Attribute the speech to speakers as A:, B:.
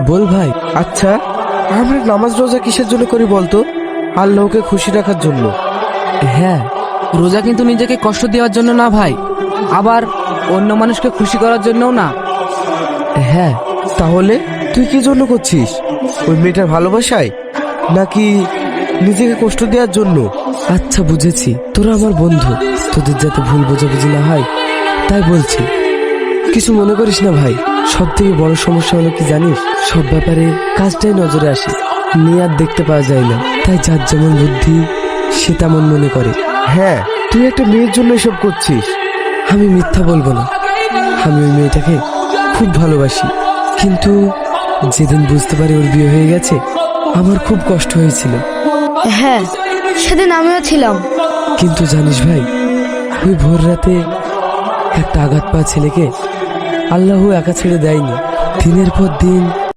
A: বল ভাই।
B: আচ্ছা, আমরা নামাজ রোজা কিসের জন্য করি বলতো? আল্লাহকে খুশি রাখার জন্য।
A: হ্যাঁ, রোজা কিন্তু নিজেকে কষ্ট দেওয়ার জন্য না ভাই, আবার অন্য মানুষকে খুশি করার জন্যও না।
B: হ্যাঁ, তাহলে তুই কি জন্য করছিস? ওই মেয়েটার ভালোবাসায়, নাকি নিজেকে কষ্ট দেওয়ার জন্য?
A: আচ্ছা বুঝেছি, তোরা আমার বন্ধু, তোদের যাতে ভুল বোঝাবুঝি না হয় তাই বলছি। কিছু মনে করিস না ভাই। সব থেকে বড় সমস্যা হলো কি জানিস, সব ব্যাপারে কাজটাই নজরে আসে, নিয়াত দেখতে পাওয়া যায় না। তাই যার যেমন বুদ্ধি সে তেমন মনে করে।
B: হ্যাঁ, তুই একটা মেয়ের জন্য এসব করছিস।
A: আমি মিথ্যা বলবো না, আমি ওই মেয়েটাকে খুব ভালোবাসি, কিন্তু যেদিন বুঝতে পারি ওর বিয়ে হয়ে গেছে আমার খুব কষ্ট হয়েছিল।
C: হ্যাঁ, সেদিন আমিও ছিলাম।
A: কিন্তু জানিস ভাই, ওই ভোর রাতে একটা আঘাত পাওয়া ছেলেকে আল্লাহ একা ছেড়ে দেয়নি। দিনের পর দিন